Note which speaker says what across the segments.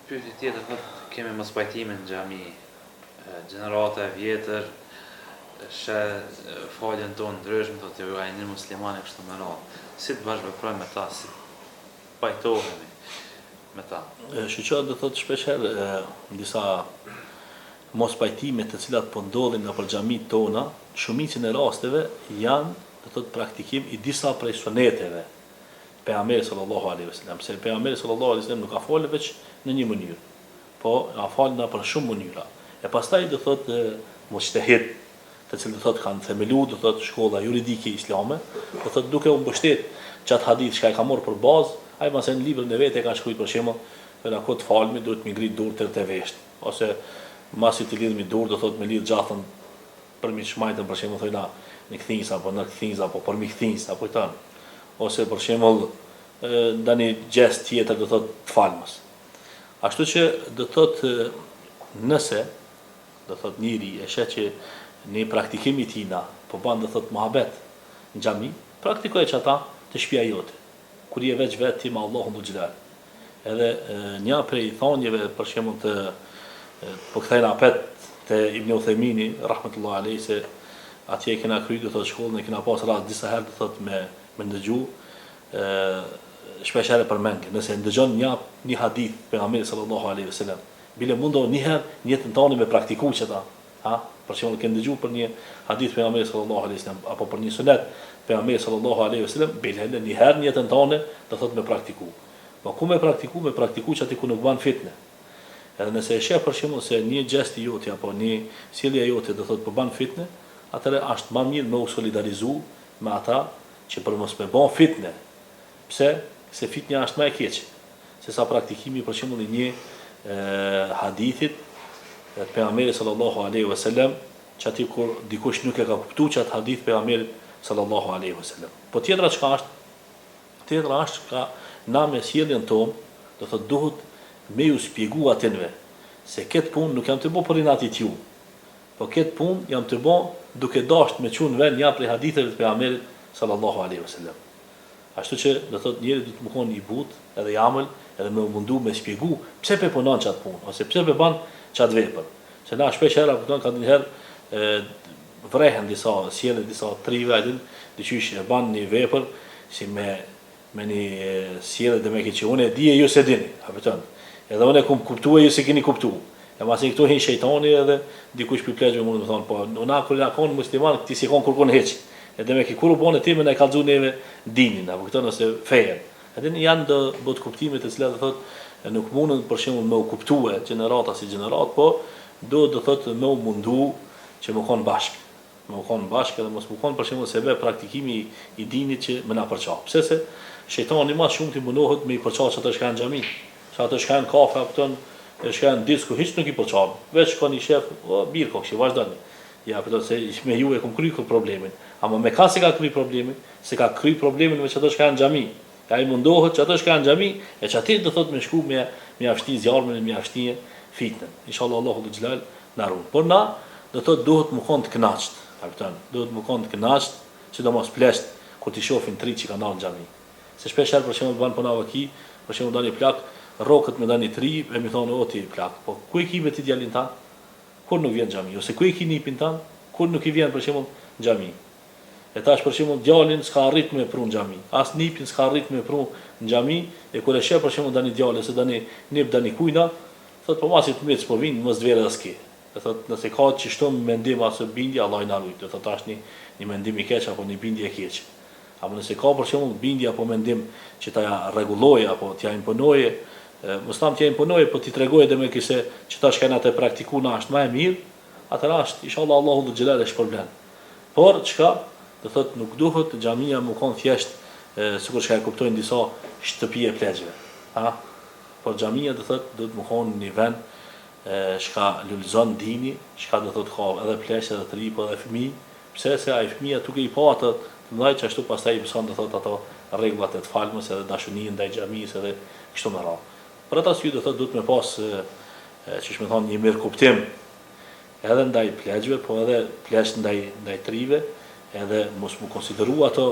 Speaker 1: Pyetje tjetër thotë kemi mos pajtime në xhami, gjenerata e vjetër, faljen tonë ndryshme, thotë ju ai një muslimani kështu me radhë. Si të bashkëveprojmë me ta, si pajtohemi me ta.
Speaker 2: Shqyqa do thotë shpeshherë disa mos pajtime të cilat po ndodhin nëpër xhamit tona, shumicën e rasteve janë do thotë praktikim i disa prej suneteve pejgamberit sallallahu alaihi wasallam. Se pejgamberi sallallahu alaihi wasallam nuk ka folë veç në një mënyrë, po ka folë për shumë mënyra. E pastaj do thotë mujtahid, të cilët do thotë kanë themelu do thotë shkolla juridike islame, do thotë duke u mbështet çat hadith që ai ka marrë për bazë, ai mëse në librin e vet e ka shkruar për shembull, për na kot falmi duhet mi ngrit durë të vesht, ose masi të lidhmi durë do thotë me lidh gjatën për mi shmajtën për shembull thojna në kthinjës apo në kthinjës apo për mi kthinjës apo tan. Ose për shembull ndani gjest tjetër do thotë të falmës. Ashtu që do thotë nëse do thotë njëri e sheh që në praktikimin e tina po bën do thotë mohabet në xhami, praktikoj çata të shtëpia jote. Kur je veç vetë me Allahun dhe xhelal. Edhe një prej thonjeve për shembull të po kthejna apet te Ibn Uthaymini rahmetullahi alayhi se atje kena kryer do thotë shkollën e kena pas rast disa herë do thotë me ndëgju shpeshherë për mendje. Nëse ndëgjon një hadith pejgamberit sallallahu alaihi wasallam, bile mundo një herë në jetën tonë me praktikuar çeta, ha? Për shembull ke ndëgju për një hadith pejgamberit sallallahu alaihi wasallam apo për një sunet pejgamberit sallallahu alaihi wasallam, bile një herë në jetën tonë do thotë me praktikuar. Po ku me praktikuar çati ku nuk bën fitne. Edhe nëse e sheh për shembull se një gjest i jote apo një sjellje jote do thotë po bën fitne, atëherë është më mirë me u solidarizu me ata që për mos me bën fitne. Pse? Se fitnja është më e keq. Se sa praktikimi për shembull i një hadithit të pejgamberit sallallahu alaihi wasallam, çati kur dikush nuk e ka kuptuar çat hadith pejgamberit sallallahu alaihi wasallam. Po tjetra çka është? Tjetra është ka na me sjelljen tonë, do thotë duhet me ju shpjegu atinve se këtë punë nuk jam të bo për inatit ju, po këtë punë jam të bo duke dasht me qunë ven një prej haditheve të pejgamberit sallallahu alaihi wasallam. Ashtu që do thotë njëri do të më konë i but, edhe i amël, edhe me mundu me shpjegu pse pe punon qatë punë, ose pse pe ban qatë vepër. Se na shpesh herë kupton ka njëherë vrehen disa sjellje disa trive atin, diqysh e ban një vepër si me një sjellje dhe me këtë që unë e di e ju se dini, a kupton. Edhe unë e kum kuptuar ju se keni kuptuar. E masi këtu hin shejtani edhe dikush pi plegjë mund të thonë po una kur la kon musliman ti si kon kurkon hiç. Edhe me kur bone ti me na kallzu neve dinin, apo kupton ose fejen. Edhe janë do bot kuptime të cilat do thotë nuk mundën për shembull me u kuptue gjenerata si gjenerat, po do thotë me u mundu që më kon bashk. Më kon bashk edhe mos më kon për shembull sebe praktikimi i dinit që më na përçap. Pse se shejtani më shumë ti mundohet me i përçap ato që kanë xhami. Ato që kanë kafe, apo shkojnë disku, hiç nuk i përçap. Veç shkon i shef, o mirë kokshi, vazhdoni. Ja, apo se me ju e kum kry problemin. Ama me ka se ka kry problemin, se ka kry problemin me çato që kanë xhami. Ai mundohet çato që kanë xhami, e çati do thotë me shku me mjafti zjarmin, me mjafti fitnën. Inshallah Allahu dhe xhelal na ruan. Por na do thotë duhet më kon të kënaqt, kupton? Duhet më kon të kënaqt, sidomos plesht kur ti shohin tri që kanë në xhami. Se shpesh herë për shembull ban puna vaki, për shembull dani plak rrokët me dani tri e më thonë o ti plak. Po ku e ki me ti djalin tan? Kur nuk vjen xhami, ose ku e ki nipin tan? Kur nuk i vjen për shembull xhami. E tash për shembull djalin s'ka arrit me prun xhami. As nipin s'ka arrit me prun në xhami, e kur e sheh për shembull dani djalë se dani nip dani kujna, thotë po masi të mbet po vin mos dvera as ke. Do thotë nëse ka që shton mendim ose bindje Allah i na ruaj. Do thotë tash një mendim i keq apo një bindje e keq. Apo nëse ka për shembull bindje apo mendim që ta rregulloj apo t'ja imponoje, mos tam t'ja imponoje, po ti tregoj edhe me kise që tash kanë atë praktikuna është më e mirë, atëra është inshallah Allahu dhe xhelal e shpërblen. Por çka do thotë nuk duhet xhamia më kon thjesht sikur çka e kuptojnë disa shtëpi e plegjve. Ha? Por xhamia do thotë duhet më kon një vend çka lulzon dini, çka do thotë ka edhe pleqë edhe tri po edhe fëmijë, pse se ai fëmia duke i pa atë ndaj që ashtu pastaj i mëson do thotë ato rregullat e të falmës edhe dashurinë ndaj xhamisë edhe kështu me radhë. Për ata sy do thotë duhet me pas çish më thon një mirë kuptim edhe ndaj plegjve, po edhe pleqë ndaj trive, edhe mos më konsideru ato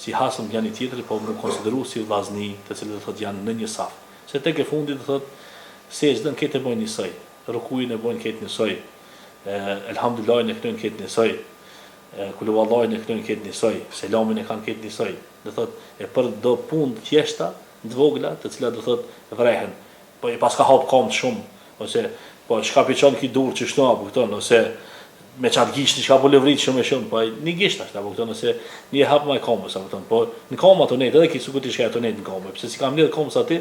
Speaker 2: si hasëm janë i tjetëri, po më konsideru si vllazni, të cilët do thotë janë në një saf. Se tek e fundit do thotë sejdën këtë e bojnë njësoj, rukujin e bojnë këtë njësoj, elhamdulillahin e knojnë këtë njësoj, kulu vallahin e knojnë këtë njësoj, selamin e kanë këtë njësoj. Do thot e për do punë të thjeshta, të vogla, të cilat do thot vrehen. Po i paska hap kam shumë, ose po çka piçon ki dur që shto apo kupton, ose me çat gisht çka po lëvrit shumë po një gisht ashtu apo kupton, ose një hap më komos apo kupton, po në kom ato ne edhe ki suku ti shka ato ne në kom, pse si kam lidh komos aty,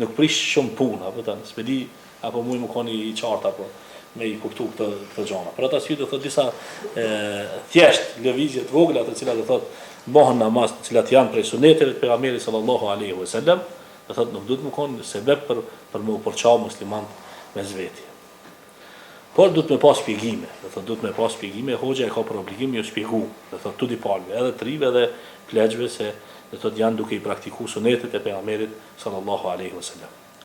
Speaker 2: nuk prish shumë punë apo kupton, s'pedi apo muj më koni i qartë apo me i kuptu këtë gjana. Për ata sy do thot disa thjesht lëvizje të vogla të cilat do thot bëhen namaz, të cilat janë prej suneteve të pejgamberit sallallahu alaihi wasallam, do thot nuk duhet më konë sebeb për më përçau musliman me zveti. Por duhet me pas shpjegime, do thot duhet me pas shpjegime, hoxha e ka për obligim ju shpjegu, do thot tudi palve, edhe të rive edhe plegjve se do thot janë duke i praktikuar sunetet e pejgamberit sallallahu alaihi wasallam.